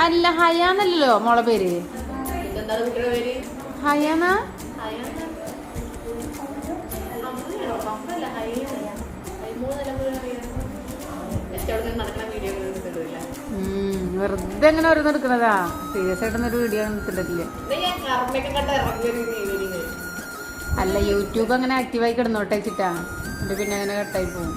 അല്ല ഹയാന്നല്ലോ മോളെ പേര്. ഹയാന വെറുതെ എങ്ങനെ ഓരോന്ന് എടുക്കണതാ. സീരിയസ് ആയിട്ടൊന്നൊരു വീഡിയോ എടുത്തിട്ടില്ല. അല്ല യൂട്യൂബ് അങ്ങനെ ആക്റ്റീവായി കിടന്നോട്ടെ വെച്ചിട്ടാ. എന്നിട്ട് പിന്നെ അങ്ങനെ കട്ടായി പോകും.